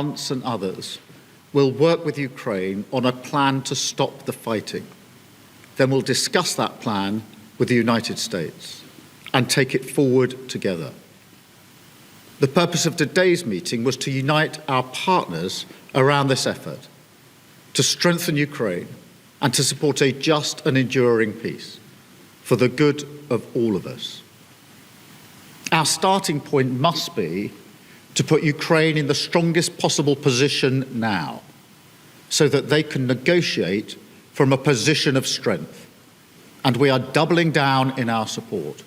France and others will work with Ukraine on a plan to stop the fighting. Then we'll discuss that plan with the United States and take it forward together. The purpose of today's meeting was to unite our partners around this effort, to strengthen Ukraine and to support a just and enduring peace for the good of all of us. Our starting point must be to put Ukraine in the strongest possible position now, so that they can negotiate from a position of strength. And we are doubling down in our support.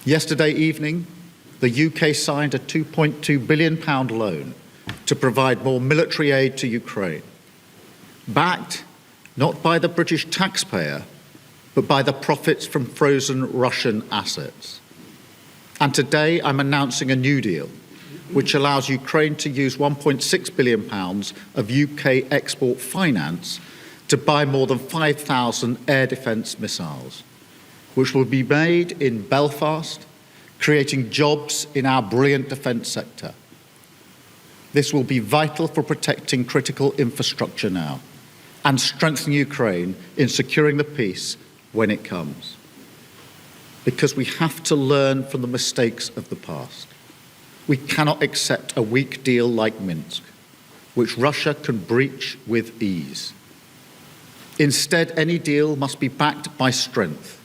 Yesterday evening, the UK signed a £2.2 billion loan to provide more military aid to Ukraine, backed not by the British taxpayer, but by the profits from frozen Russian assets. And today I'm announcing a new deal, which allows Ukraine to use £1.6 billion of UK export finance to buy more than 5,000 air defence missiles, which will be made in Belfast, creating jobs in our brilliant defence sector. This will be vital for protecting critical infrastructure now and strengthening Ukraine in securing the peace when it comes. Because we have to learn from the mistakes of the past. We cannot accept a weak deal like Minsk, which Russia can breach with ease. Instead, any deal must be backed by strength.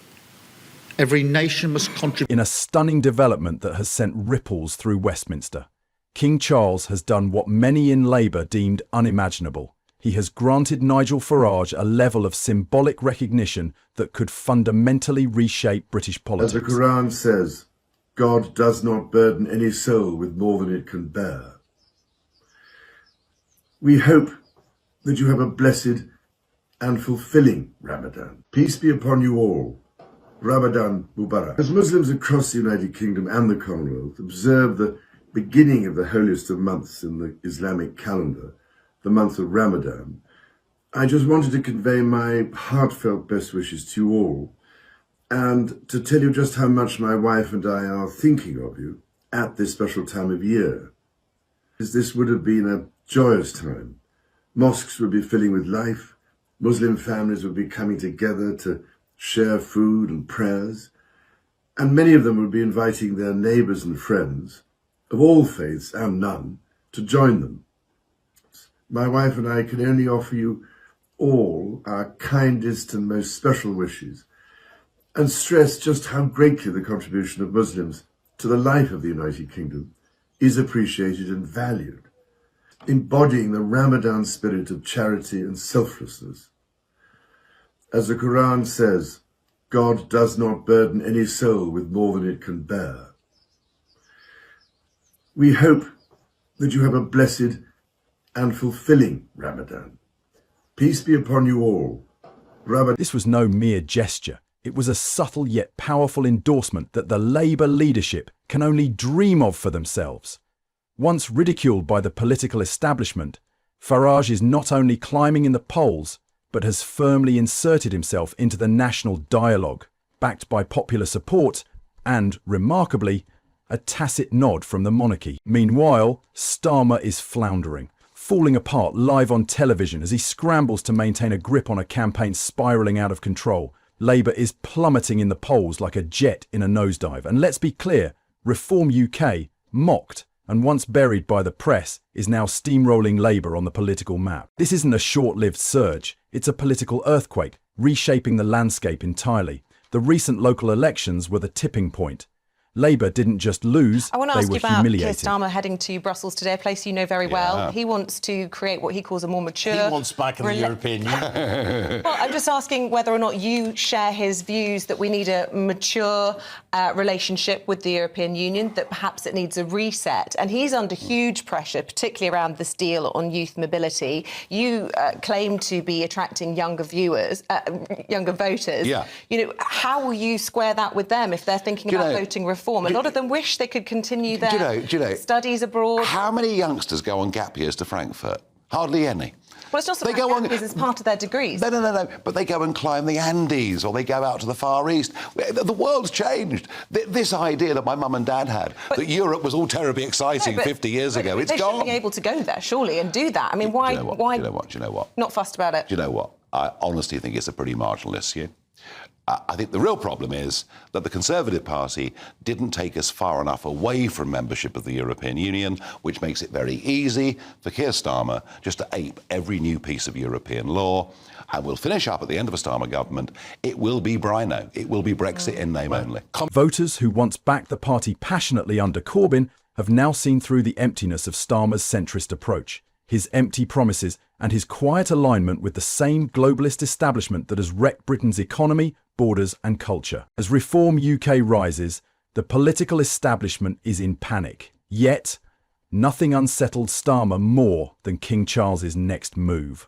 Every nation must contribute. In a stunning development that has sent ripples through Westminster, King Charles has done what many in Labour deemed unimaginable. He has granted Nigel Farage a level of symbolic recognition that could fundamentally reshape British politics. As the Quran says, God does not burden any soul with more than it can bear. We hope that you have a blessed and fulfilling Ramadan. Peace be upon you all. Ramadan Mubarak. As Muslims across the United Kingdom and the Commonwealth observe the beginning of the holiest of months in the Islamic calendar, the month of Ramadan, I just wanted to convey my heartfelt best wishes to you all and to tell you just how much my wife and I are thinking of you at this special time of year. This would have been a joyous time. Mosques would be filling with life, Muslim families would be coming together to share food and prayers, and many of them would be inviting their neighbours and friends of all faiths and none to join them. My wife and I can only offer you all our kindest and most special wishes and stress just how greatly the contribution of Muslims to the life of the United Kingdom is appreciated and valued, embodying the Ramadan spirit of charity and selflessness. As the Quran says, God does not burden any soul with more than it can bear. We hope that you have a blessed and fulfilling Ramadan. Peace be upon you all. This was no mere gesture. It was a subtle yet powerful endorsement that the Labour leadership can only dream of for themselves. Once ridiculed by the political establishment, Farage is not only climbing in the polls, but has firmly inserted himself into the national dialogue, backed by popular support and, remarkably, a tacit nod from the monarchy. Meanwhile, Starmer is floundering, falling apart live on television as he scrambles to maintain a grip on a campaign spiralling out of control. Labour is plummeting in the polls like a jet in a nosedive. And let's be clear, Reform UK, mocked and once buried by the press, is now steamrolling Labour on the political map. This isn't a short-lived surge, it's a political earthquake, reshaping the landscape entirely. The recent local elections were the tipping point. Labour didn't just lose, they were humiliated. I want to ask you about Keir Starmer heading to Brussels today, a place you know very well. He wants to create what he calls a more mature... He wants back in the European Union. Well, I'm just asking whether or not you share his views that we need a mature relationship with the European Union, that perhaps it needs a reset. And he's under huge pressure, particularly around this deal on youth mobility. You claim to be attracting younger voters. Yeah. You know, how will you square that with them if they're thinking about voting reform? A lot of them wish they could continue their studies abroad. How many youngsters go on gap years to Frankfurt? Hardly any. Well, it's not so much as part of their degrees. No. But they go and climb the Andes, or they go out to the Far East. The world's changed. This idea that my mum and dad had, that Europe was all terribly exciting 50 years ago, it's gone. They should be able to go there, surely, and do that. I mean, why? Do you know what? Not fussed about it. Do you know what? I honestly think it's a pretty marginal issue. I think the real problem is that the Conservative Party didn't take us far enough away from membership of the European Union, which makes it very easy for Keir Starmer just to ape every new piece of European law. And we'll finish up at the end of a Starmer government. It will be Brino. It will be Brexit in name only. Voters who once backed the party passionately under Corbyn have now seen through the emptiness of Starmer's centrist approach, his empty promises, and his quiet alignment with the same globalist establishment that has wrecked Britain's economy, borders and culture. As Reform UK rises, the political establishment is in panic. Yet, nothing unsettled Starmer more than King Charles's next move.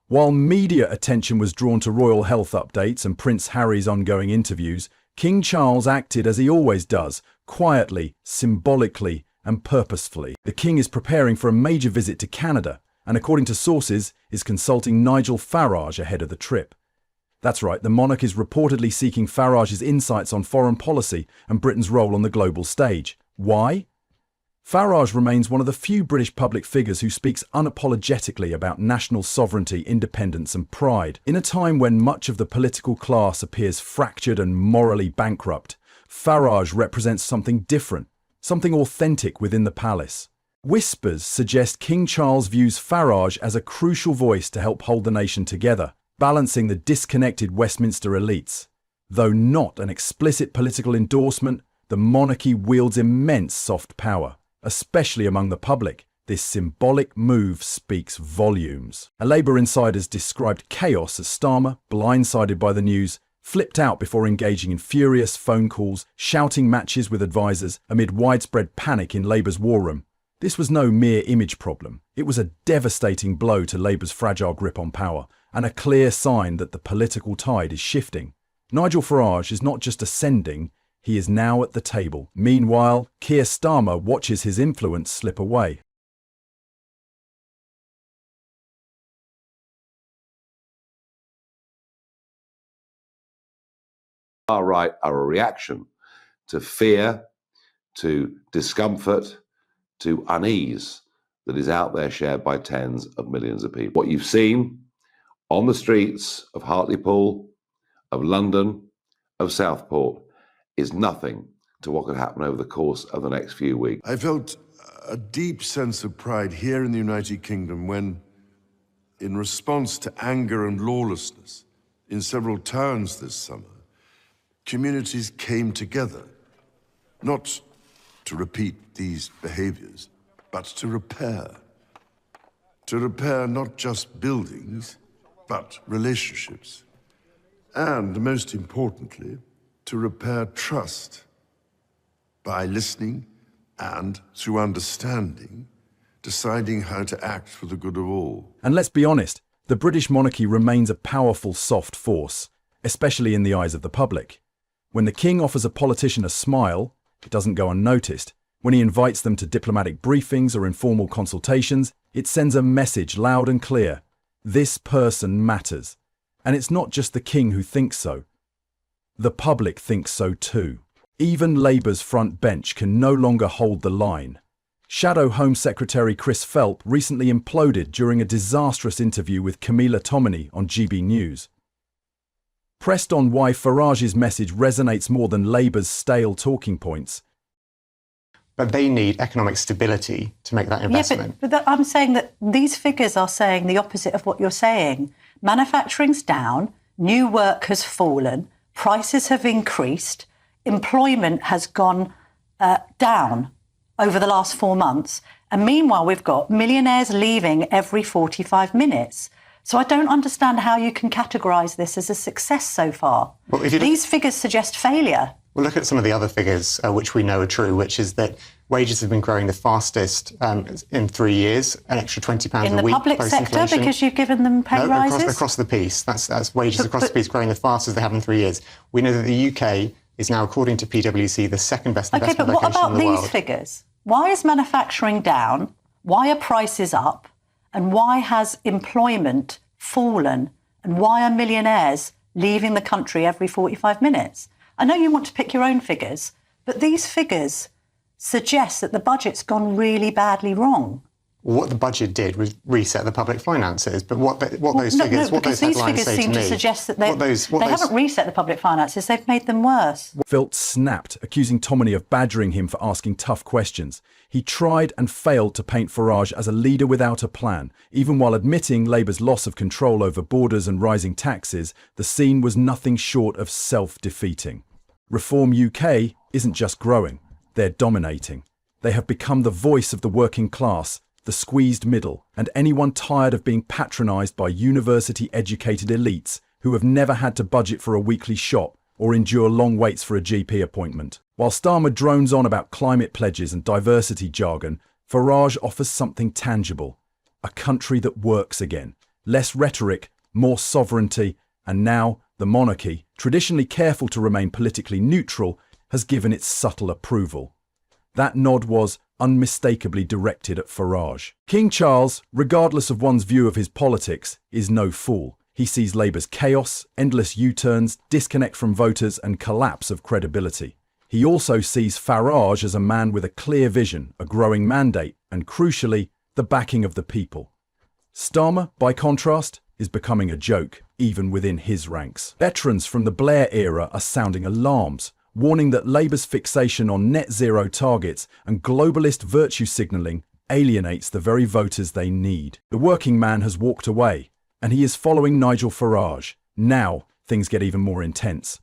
While media attention was drawn to royal health updates and Prince Harry's ongoing interviews, King Charles acted as he always does, quietly, symbolically and purposefully. The King is preparing for a major visit to Canada, and according to sources, is consulting Nigel Farage ahead of the trip. That's right, the monarch is reportedly seeking Farage's insights on foreign policy and Britain's role on the global stage. Why? Farage remains one of the few British public figures who speaks unapologetically about national sovereignty, independence and pride. In a time when much of the political class appears fractured and morally bankrupt, Farage represents something different, something authentic within the palace. Whispers suggest King Charles views Farage as a crucial voice to help hold the nation together, balancing the disconnected Westminster elites. Though not an explicit political endorsement, the monarchy wields immense soft power, especially among the public. This symbolic move speaks volumes. A Labour insider's described chaos as Starmer, blindsided by the news, flipped out before engaging in furious phone calls, shouting matches with advisers amid widespread panic in Labour's war room. This was no mere image problem. It was a devastating blow to Labour's fragile grip on power, and a clear sign that the political tide is shifting. Nigel Farage is not just ascending, he is now at the table. Meanwhile, Keir Starmer watches his influence slip away. Far right are a reaction to fear, to discomfort, to unease that is out there shared by tens of millions of people. What you've seen on the streets of Hartlepool, of London, of Southport is nothing to what could happen over the course of the next few weeks. I felt a deep sense of pride here in the United Kingdom when, in response to anger and lawlessness in several towns this summer, communities came together, not to repeat these behaviors, but to repair. To repair not just buildings, but relationships. And most importantly, to repair trust by listening and, through understanding, deciding how to act for the good of all. And let's be honest, the British monarchy remains a powerful soft force, especially in the eyes of the public. When the King offers a politician a smile, it doesn't go unnoticed. When he invites them to diplomatic briefings or informal consultations, it sends a message loud and clear. This person matters. And it's not just the King who thinks so. The public thinks so too. Even Labour's front bench can no longer hold the line. Shadow Home Secretary Chris Phelp recently imploded during a disastrous interview with Camilla Tominey on GB News. Pressed on why Farage's message resonates more than Labour's stale talking points. But they need economic stability to make that investment. Yeah, but I'm saying that these figures are saying the opposite of what you're saying. Manufacturing's down, new work has fallen, prices have increased, employment has gone down over the last 4 months. And meanwhile, we've got millionaires leaving every 45 minutes. So I don't understand how you can categorise this as a success so far. Well, these figures suggest failure. We'll look at some of the other figures which we know are true, which is that wages have been growing the fastest in 3 years, an extra £20 a week. In the public sector, because you've given them pay rises? Across the piece. That's wages across the piece growing the fastest they have in 3 years. We know that the UK is now, according to PwC, the second best investment location in the world. Okay, but what about these figures? Why is manufacturing down? Why are prices up? And why has employment fallen? And why are millionaires leaving the country every 45 minutes? I know you want to pick your own figures, but these figures suggest that the budget's gone really badly wrong. What the budget did was reset the public finances, but what those headlines say seem to to me, suggest that they haven't reset the public finances, they've made them worse. Filth snapped, accusing Tomini of badgering him for asking tough questions. He tried and failed to paint Farage as a leader without a plan. Even while admitting Labour's loss of control over borders and rising taxes, the scene was nothing short of self-defeating. Reform UK isn't just growing, they're dominating. They have become the voice of the working class, the squeezed middle, and anyone tired of being patronised by university-educated elites who have never had to budget for a weekly shop or endure long waits for a GP appointment. While Starmer drones on about climate pledges and diversity jargon, Farage offers something tangible: a country that works again. Less rhetoric, more sovereignty, and now the monarchy, traditionally careful to remain politically neutral, has given its subtle approval. That nod was unmistakably directed at Farage. King Charles, regardless of one's view of his politics, is no fool. He sees Labour's chaos, endless U-turns, disconnect from voters and collapse of credibility. He also sees Farage as a man with a clear vision, a growing mandate, and crucially, the backing of the people. Starmer, by contrast, is becoming a joke, even within his ranks. Veterans from the Blair era are sounding alarms, warning that Labour's fixation on net zero targets and globalist virtue signalling alienates the very voters they need. The working man has walked away, and he is following Nigel Farage. Now, things get even more intense.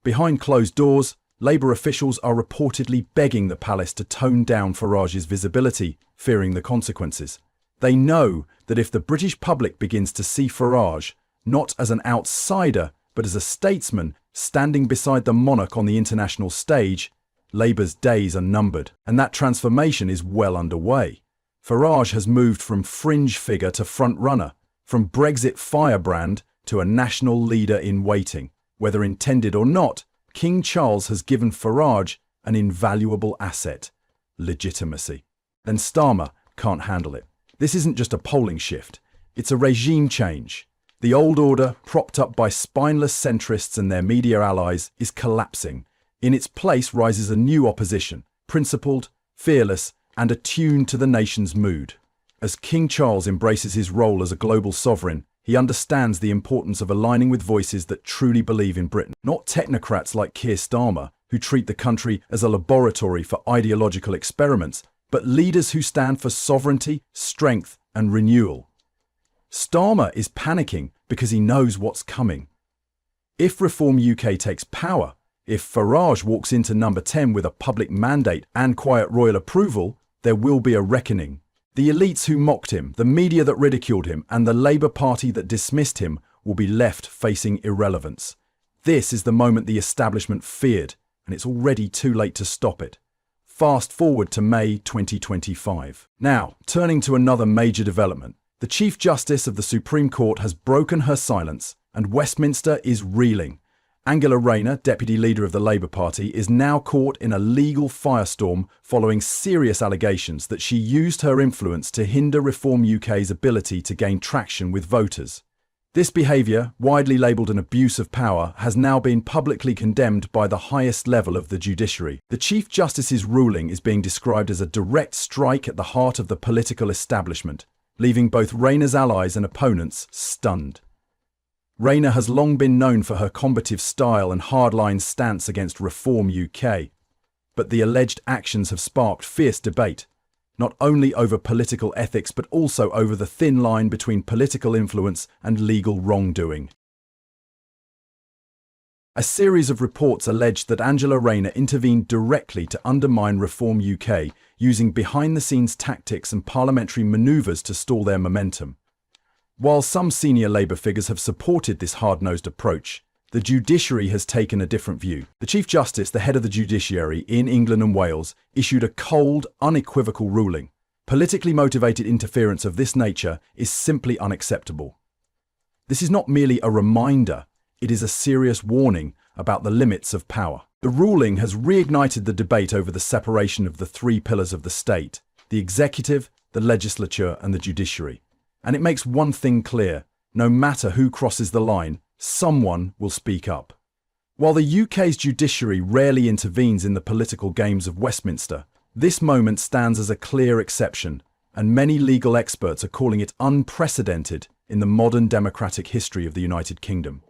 Behind closed doors, Labour officials are reportedly begging the palace to tone down Farage's visibility, fearing the consequences. They know that if the British public begins to see Farage not as an outsider, but as a statesman standing beside the monarch on the international stage, Labour's days are numbered, and that transformation is well underway. Farage has moved from fringe figure to front-runner, from Brexit firebrand to a national leader in waiting. Whether intended or not, King Charles has given Farage an invaluable asset: legitimacy. Then Starmer can't handle it. This isn't just a polling shift, it's a regime change. The old order, propped up by spineless centrists and their media allies, is collapsing. In its place rises a new opposition, principled, fearless, and attuned to the nation's mood. As King Charles embraces his role as a global sovereign, he understands the importance of aligning with voices that truly believe in Britain, not technocrats like Keir Starmer, who treat the country as a laboratory for ideological experiments, but leaders who stand for sovereignty, strength, and renewal. Starmer is panicking because he knows what's coming. If Reform UK takes power, if Farage walks into number 10 with a public mandate and quiet royal approval, there will be a reckoning. The elites who mocked him, the media that ridiculed him, and the Labour Party that dismissed him will be left facing irrelevance. This is the moment the establishment feared, and it's already too late to stop it. Fast forward to May 2025. Now, turning to another major development. The Chief Justice of the Supreme Court has broken her silence, and Westminster is reeling. Angela Rayner, Deputy Leader of the Labour Party, is now caught in a legal firestorm following serious allegations that she used her influence to hinder Reform UK's ability to gain traction with voters. This behaviour, widely labelled an abuse of power, has now been publicly condemned by the highest level of the judiciary. The Chief Justice's ruling is being described as a direct strike at the heart of the political establishment, leaving both Rayner's allies and opponents stunned. Rayner has long been known for her combative style and hardline stance against Reform UK, but the alleged actions have sparked fierce debate, not only over political ethics but also over the thin line between political influence and legal wrongdoing. A series of reports alleged that Angela Rayner intervened directly to undermine Reform UK, using behind-the-scenes tactics and parliamentary manoeuvres to stall their momentum. While some senior Labour figures have supported this hard-nosed approach, the judiciary has taken a different view. The Chief Justice, the head of the judiciary in England and Wales, issued a cold, unequivocal ruling. Politically motivated interference of this nature is simply unacceptable. This is not merely a reminder, it is a serious warning about the limits of power. The ruling has reignited the debate over the separation of the three pillars of the state: the executive, the legislature, and the judiciary. And it makes one thing clear: no matter who crosses the line, someone will speak up. While the UK's judiciary rarely intervenes in the political games of Westminster, this moment stands as a clear exception, and many legal experts are calling it unprecedented in the modern democratic history of the United Kingdom.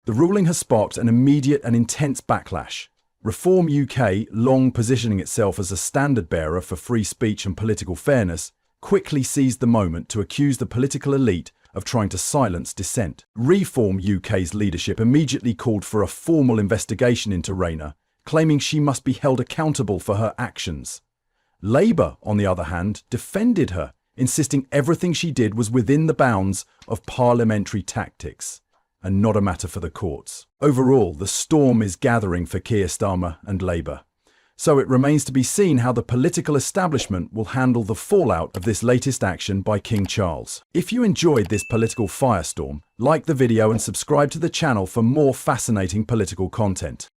The ruling has sparked an immediate and intense backlash. Reform UK, long positioning itself as a standard-bearer for free speech and political fairness, quickly seized the moment to accuse the political elite of trying to silence dissent. Reform UK's leadership immediately called for a formal investigation into Rayner, claiming she must be held accountable for her actions. Labour, on the other hand, defended her, insisting everything she did was within the bounds of parliamentary tactics and not a matter for the courts. Overall, the storm is gathering for Keir Starmer and Labour. So it remains to be seen how the political establishment will handle the fallout of this latest action by King Charles. If you enjoyed this political firestorm, like the video and subscribe to the channel for more fascinating political content.